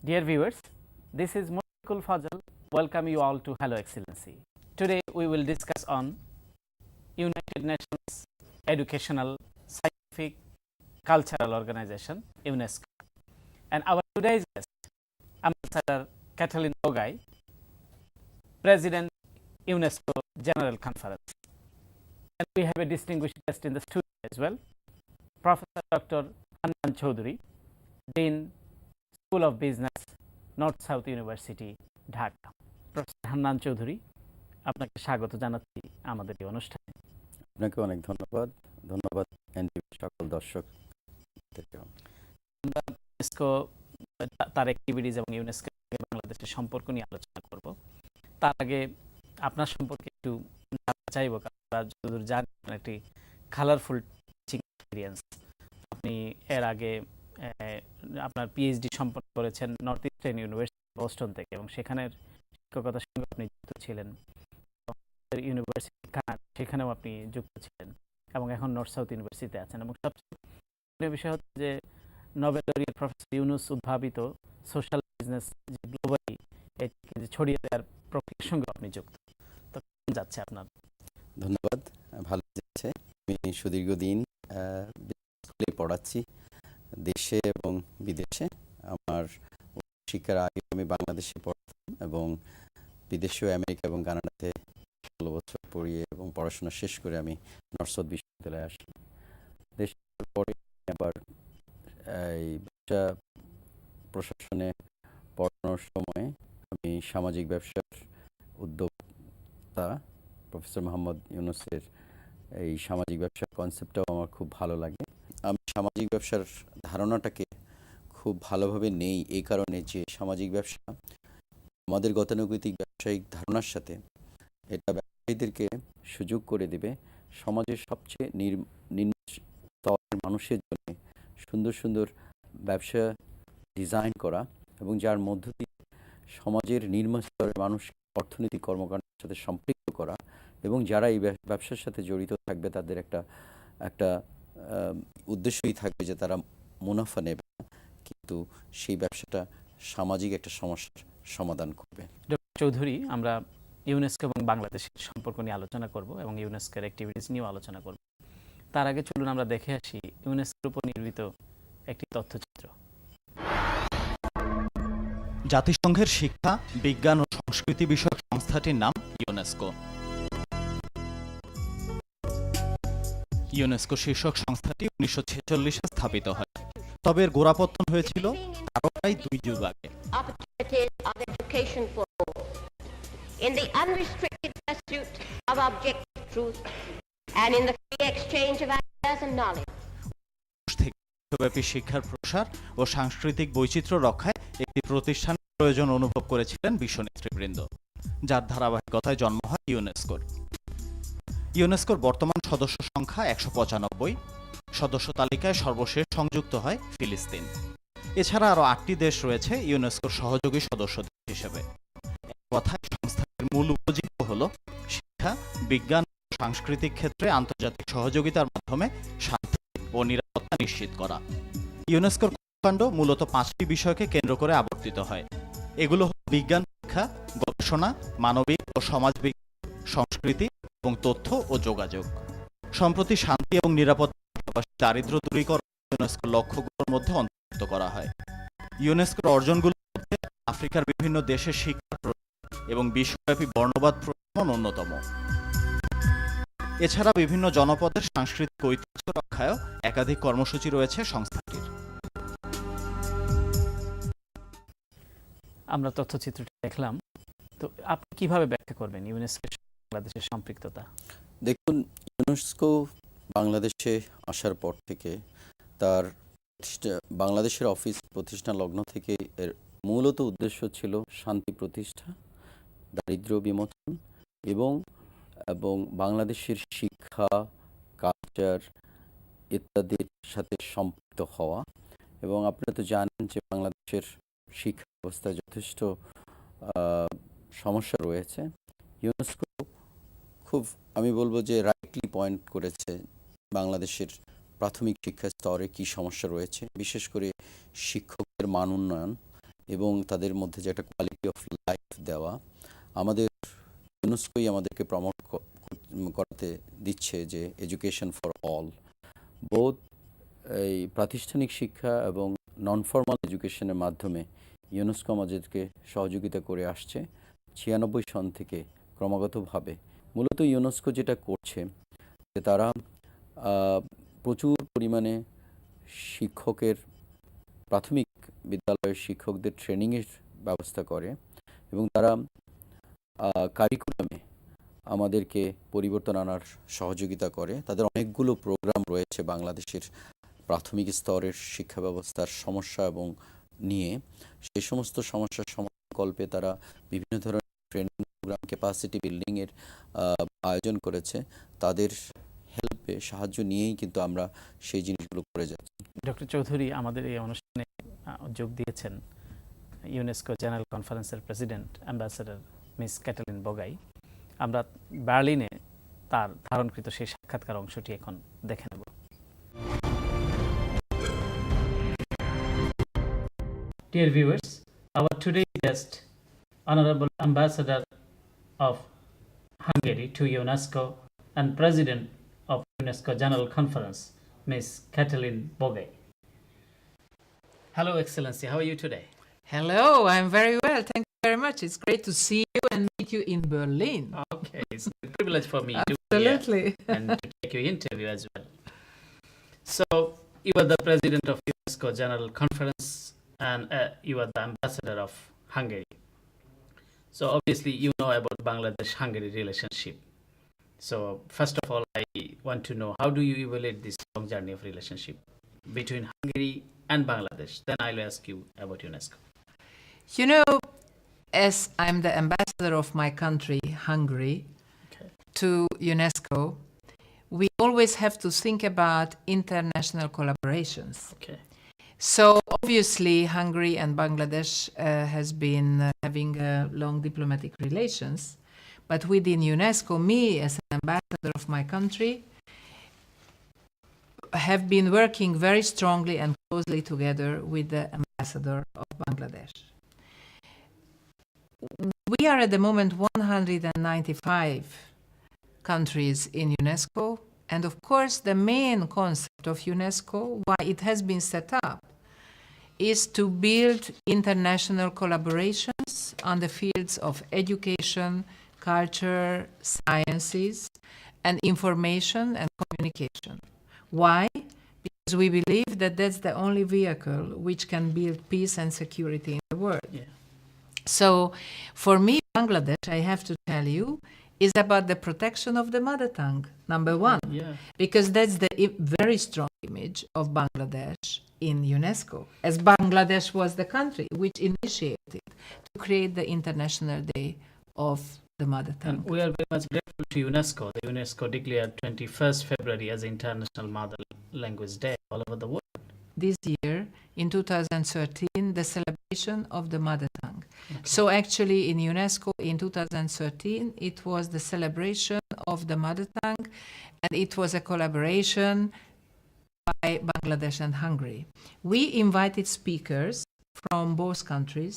Dear viewers, this is Mushfiqul Fazal. Welcome you all to Hello Excellency. Today we will discuss on United Nations Educational, Scientific, Cultural Organization, UNESCO. And our today's guest, Ambassador Katalin Bogai, President, UNESCO General Conference. And we have a distinguished guest in the studio as well, Professor Dr. Hannan Choudhury, Dean, School of Business, North South University, Dhaka. Professor Hannan Chowdhury, আপনাকে স্বাগত জানাচ্ছি আমাদের এই অনুষ্ঠানে। আপনাকে অনেক ধন্যবাদ। ধন্যবাদ এনটিভি সকল দর্শকদেরকে। আমরা ইউনেস্কো তার অ্যাক্টিভিটিস এবং ইউনেস্কো বাংলাদেশের সম্পর্ক নিয়ে আলোচনা করব। তার আগে আপনার সম্পর্কে একটু জানতে চাইব, কারণ যতদূর জানি আপনার একটি কালারফুল টিচিং এক্সপিরিয়েন্স। আপনি এর আগে আপনার পিএইচডি সম্পন্ন করেছেন নর্থ ইস্টার্ন ইউনিভার্সিটি বোস্টন থেকে, এবং সেখানের শিক্ষকতার সঙ্গে আপনি যুক্ত ছিলেন। ইউনিভার্সিটি কানাডা, সেখানেও আপনি যুক্ত ছিলেন, এবং এখন নর্থ সাউথ ইউনিভার্সিটিতে আছেন। এবং সবচেয়ে বিষয় হচ্ছে যে নোবেল লরিয়েট প্রফেসর ইউনুস উদ্ভাবিত সোশ্যাল বিজনেস যে গ্লোবালি এটিকে যে ছড়িয়ে দেওয়ার প্রক্রিয়ার সঙ্গে আপনি যুক্ত। তো কেমন যাচ্ছে আপনার? ধন্যবাদ, ভালো যাচ্ছে। আমি সুদীর্ঘদিন স্কুলে পড়াচ্ছি, দেশে এবং বিদেশে। আমার শিক্ষার আগে আমি বাংলাদেশে পড়তাম এবং বিদেশেও আমেরিকা এবং কানাডাতে 16 বছর পড়িয়ে এবং পড়াশোনা শেষ করে আমি নর্থ সাউথ বিশ্ববিদ্যালয়ে আসি। দেশের পরে আবার এই ব্যবসা প্রশাসনে পড়ানোর সময় আমি সামাজিক ব্যবসার উদ্যোক্তা প্রফেসর মোহাম্মদ ইউনুসের এই সামাজিক ব্যবসার কনসেপ্টটাও আমার খুব ভালো লাগে। আমি সামাজিক ব্যবসার ধারণাটাকে খুব ভালোভাবে নেই এই কারণে যে সামাজিক ব্যবসা আমাদের গতানুগতিক ব্যবসায়িক ধারণার সাথে এটা ব্যবসায়ীদেরকে সুযোগ করে দেবে সমাজের সবচেয়ে নিম্ন স্তরের মানুষের জন্য সুন্দর সুন্দর ব্যবসা ডিজাইন করা, এবং যার মধ্য দিয়ে সমাজের নিম্ন স্তরের মানুষ অর্থনৈতিক কর্মকাণ্ডের সাথে সম্পৃক্ত করা, এবং যারা এই ব্যবসার সাথে জড়িত থাকবে তাদের একটা উদ্দেশ্যই থাকবে যে তারা মুনাফা নেবে, কিন্তু সেই ব্যবসাটা সামাজিক একটা সমস্যার সমাধান করবে। ডক্টর চৌধুরী, আমরা ইউনেস্কো এবং বাংলাদেশের সম্পর্ক নিয়ে আলোচনা করব এবং ইউনেস্কোর অ্যাক্টিভিটিস নিয়েও আলোচনা করব। তার আগে চলুন আমরা দেখে আসি ইউনেস্কোর উপর নির্মিত একটি তথ্যচিত্র। জাতিসংঘের শিক্ষা, বিজ্ঞান ও সংস্কৃতি বিষয়ক সংস্থাটির নাম ইউনেস্কো। ইউনেস্কো শীর্ষক সংস্থাটি 1946-এ স্থাপিত হয়, তবে এর গোড়াপত্তন হয়েছিল তারও প্রায় 2 যুগ আগে। In the unrestricted pursuit of objective truth and in the free exchange of ideas and knowledge. বিশ্বব্যাপী শিক্ষার প্রসার ও সাংস্কৃতিক বৈচিত্র্য রক্ষায় একটি প্রতিষ্ঠানের প্রয়োজন অনুভব করেছিলেন বিশ্ব নেতৃবৃন্দ, যার ধারাবাহিকতায় জন্ম হয় ইউনেস্কোর। ইউনেস্কোর বর্তমান সদস্য সংখ্যা 195। সদস্য তালিকায় সর্বশেষ সংযুক্ত হয় ফিলিস্তিন। এছাড়া আরও 8টি দেশ রয়েছে ইউনেস্কোর সহযোগী সদস্য দেশ হিসেবে। কথায় সংস্থাটির মূল উপজীব্য হল শিক্ষা, বিজ্ঞান ও সাংস্কৃতিক ক্ষেত্রে আন্তর্জাতিক সহযোগিতার মাধ্যমে শান্তি ও নিরাপত্তা নিশ্চিত করা। ইউনেস্কোর কর্মকাণ্ড মূলত 5টি বিষয়কে কেন্দ্র করে আবর্তিত হয়। এগুলো হল বিজ্ঞান, শিক্ষা, গবেষণা, মানবিক ও সমাজবিজ্ঞান, সংস্কৃতি এবং তথ্য ও যোগাযোগ। সম্প্রতি শান্তি এবং নিরাপত্তা, দারিদ্র্য দূরীকরণ ইউনেস্কোর লক্ষ্যগুলোর মধ্যে অন্তর্ভুক্ত করা হয়। ইউনেস্কোর অর্জনগুলোর মধ্যে আফ্রিকার বিভিন্ন দেশে শিক্ষা এবং বিশ্বব্যাপী বর্ণবাদ প্রশমন অন্যতম। এছাড়া বিভিন্ন জনপদের সাংস্কৃতিক ঐতিহ্য রক্ষায়ও একাধিক কর্মসূচি রয়েছে সংস্থাটির। আমরা তথ্যচিত্রটি দেখলাম, তো আপনি কিভাবে ব্যাখ্যা করবেন ইউনেস্কোর বাংলাদেশের সম্পৃক্ততা? দেখুন, ইউনেস্কো বাংলাদেশে আসার পর থেকে তার বাংলাদেশের অফিস প্রতিষ্ঠা লগ্ন থেকে এর মূলত উদ্দেশ্য ছিল শান্তি প্রতিষ্ঠা, দারিদ্র্য বিমোচন এবং বাংলাদেশের শিক্ষা, কালচার ইত্যাদির সাথে সম্পৃক্ত হওয়া। এবং আপনারা তো জানেন যে বাংলাদেশের শিক্ষা ব্যবস্থায় যথেষ্ট সমস্যা রয়েছে। ইউনেস্কো খুব, আমি বলবো যে রাইটলি পয়েন্ট করেছে বাংলাদেশের প্রাথমিক শিক্ষা স্তরে কী সমস্যা রয়েছে, বিশেষ করে শিক্ষকদের মান উন্নয়ন এবং তাদের মধ্যে যে একটা কোয়ালিটি অফ লাইফ দেওয়া, আমাদের ইউনেস্কোই আমাদেরকে প্রমোট করাতে দিচ্ছে যে এডুকেশন ফর অল, বোথ এই প্রাতিষ্ঠানিক শিক্ষা এবং নন ফর্মাল এডুকেশনের মাধ্যমে ইউনেস্কো আমাদেরকে সহযোগিতা করে আসছে 96 সন থেকে ক্রমাগতভাবে। মূলত ইউনেস্কো যেটা করছে যে তারা প্রচুর পরিমাণে শিক্ষকের, প্রাথমিক বিদ্যালয়ের শিক্ষকদের ট্রেনিংয়ের ব্যবস্থা করে এবং তারা কারিকুলামে আমাদেরকে পরিবর্তন আনার সহযোগিতা করে। তাদের অনেকগুলো প্রোগ্রাম রয়েছে বাংলাদেশের প্রাথমিক স্তরের শিক্ষা ব্যবস্থার সমস্যা এবং নিয়ে। সেই সমস্ত সমস্যার সমাকল্পে তারা বিভিন্ন ধরনের ট্রেনিং প্রোগ্রাম, ক্যাপাসিটি বিল্ডিংয়ের আয়োজন করেছে। তাদের হেল্পে, সাহায্য নিয়েই কিন্তু আমরা সেই জিনিসগুলো করে যাচ্ছি। ডক্টর চৌধুরী আমাদের এই অনুষ্ঠানে যোগ দিয়েছেন ইউনেস্কো জেনারেল কনফারেন্সের প্রেসিডেন্ট অ্যাম্বাসেডর মিস ক্যাটালিন বোগাই। আমরা বার্লিনে তার ধারণকৃত সেই সাক্ষাৎকার অংশটি এখন দেখে নেব। Dear viewers, our today's guest, Honorable Ambassador of Hungary to UNESCO and President of UNESCO General Conference, Ms. Katalin Bogay. Hello, Excellency. How are you today? Hello, I'm very well. Thank you very much. It's great to see you and meet you in Berlin. Okay, it's a privilege for me to be Absolutely. here and to take your interview as well. So, you are the President of UNESCO General Conference and you are the Ambassador of Hungary. So, obviously, you know about Bangladesh-Hungary relationship. So, first of all, I want to know, how do you evaluate this long journey of relationship between Hungary and Bangladesh? Then I'll ask you about UNESCO. You know, as I'm the ambassador of my country, Hungary, to UNESCO, we always have to think about international collaborations. Okay. So obviously Hungary and Bangladesh has been having long diplomatic relations, but within UNESCO, me as an ambassador of my country have been working very strongly and closely together with the ambassador of Bangladesh. We are at the moment 195 countries in UNESCO, and of course the main concept of UNESCO, why it has been set up, is to build international collaborations on the fields of education, culture, sciences, and information and communication. Why? Because we believe that that's the only vehicle which can build peace and security in the world. Yeah. So for me, Bangladesh, I have to tell you, is about the protection of the mother tongue, number one, Yeah. because that's the very strong image of Bangladesh in UNESCO, as Bangladesh was the country which initiated to create the International Day of the Mother Tongue. And we are very much grateful to UNESCO. The UNESCO declared 21st February as International Mother Language Day all over the world. This year, in 2013, the celebration of the mother tongue. Okay. So actually in UNESCO in 2013, it was the celebration of the mother tongue, and it was a collaboration by Bangladesh and Hungary. We invited speakers from both countries,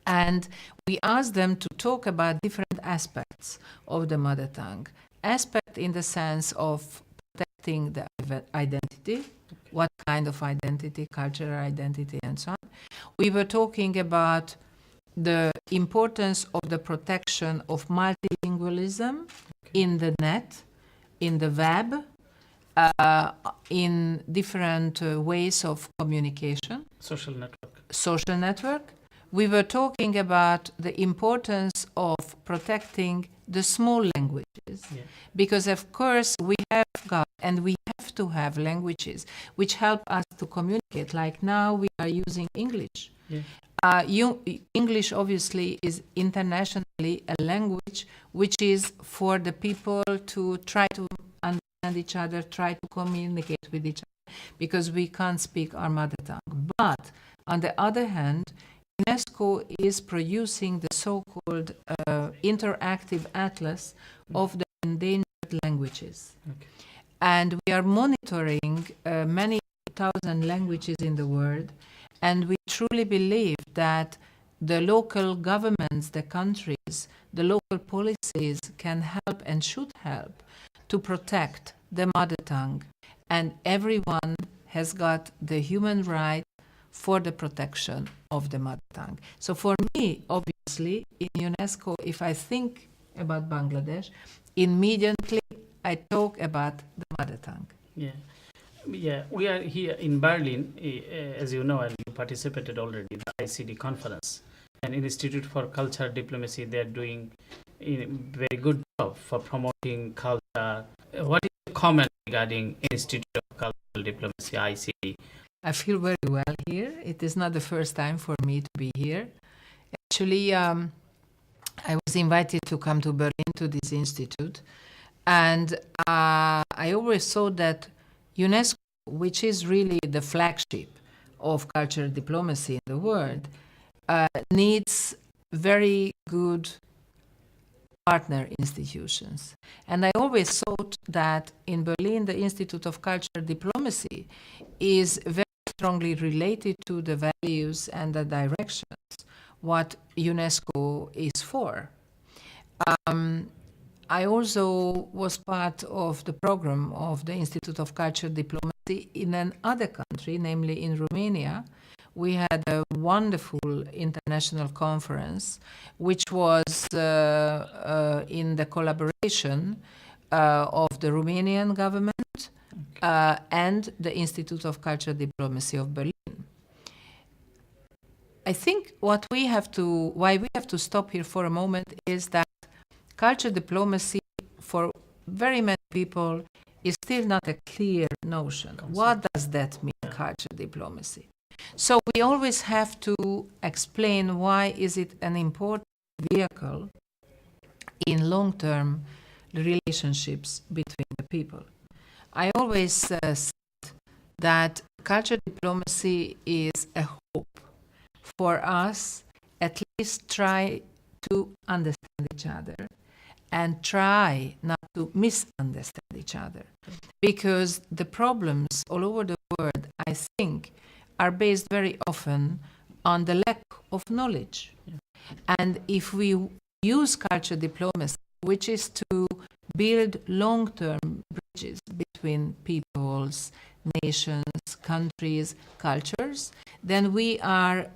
and we asked them to talk about different aspects of the mother tongue. Aspect in the sense of protecting the identity, what kind of identity, cultural identity, and so on. We were talking about the importance of the protection of multilingualism in the net, in the web, in different ways of communication. Social network. We were talking about the importance of protecting the small languages, because of course we have got and we have to have languages which help us to communicate. Like now we are using English. English obviously is internationally a language which is for the people to try to understand each other, try to communicate with each other, because we can't speak our mother tongue. But on the other hand, UNESCO is producing the so-called interactive atlas of the endangered languages. Okay. And we are monitoring many 2,000 languages in the world, and we truly believe that the local governments, the countries, the local policies can help and should help to protect the mother tongue. And everyone has got the human right for the protection of the mother tongue. So for me, obviously, in UNESCO, if I think about Bangladesh, immediately I talk about the mother tongue. Yeah. Yeah, we are here in Berlin, as you know, and you participated already in the ICD conference. And Institute for Culture Diplomacy, they are doing a very good job for promoting culture. What is your comment regarding Institute of Cultural Diplomacy, ICD? I feel very well here. It is not the first time for me to be here. Actually, I was invited to come to Berlin to this institute, and I always thought that UNESCO, which is really the flagship of cultural diplomacy in the world, needs very good partner institutions. And I always thought that in Berlin, the Institute of Cultural Diplomacy is very strongly related to the values and the directions what UNESCO is for. I also was part of the program of the Institute of Cultural Diplomacy in another country, namely in Romania. We had a wonderful international conference, which was in the collaboration of the Romanian government and the Institute of Cultural Diplomacy of Berlin. I think why we have to stop here for a moment is that culture diplomacy for very many people is still not a clear notion. What does that mean, culture diplomacy? So we always have to explain why is it an important vehicle in long-term relationships between the people. I always said that culture diplomacy is a hope for us at least try to understand each other and try not to misunderstand each other. Because the problems all over the world, I think, are based very often on the lack of knowledge. Yeah. And if we use culture diplomacy, which is to build long-term bridges between peoples, nations, countries, cultures, then we are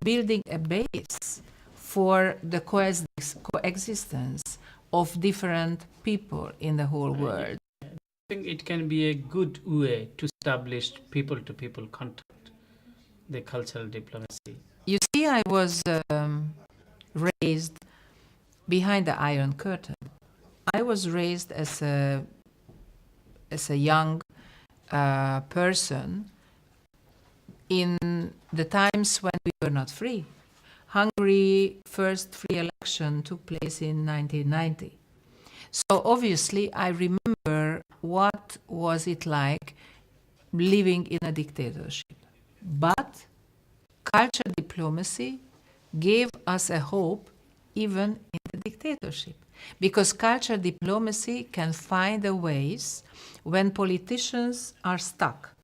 building a base for the coexistence of different people in the whole world. I think it can be a good way to establish people-to-people contact, the cultural diplomacy. You see, I was raised behind the Iron Curtain. I was raised as a young person in the times when we were not free. Hungary's first free election took place in 1990. So obviously I remember what was it like living in a dictatorship. But culture diplomacy gave us a hope even in the dictatorship. Because culture diplomacy can find the ways when politicians are stuck.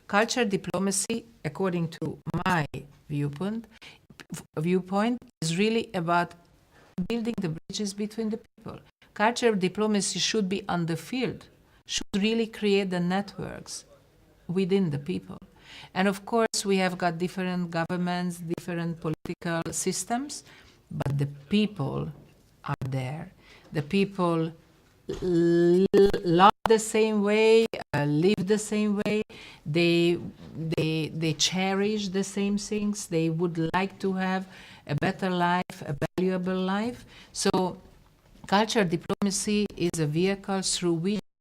Culture diplomacy, according to my viewpoint, is really about building the bridges between the people. Culture diplomacy should be on the field, should really create the networks within the people. And of course, we have got different governments, different political systems, but the people are there. The people love the same way, live the same way. They cherish the same things. They would like to have a better life, a valuable life. So culture diplomacy is a vehicle through which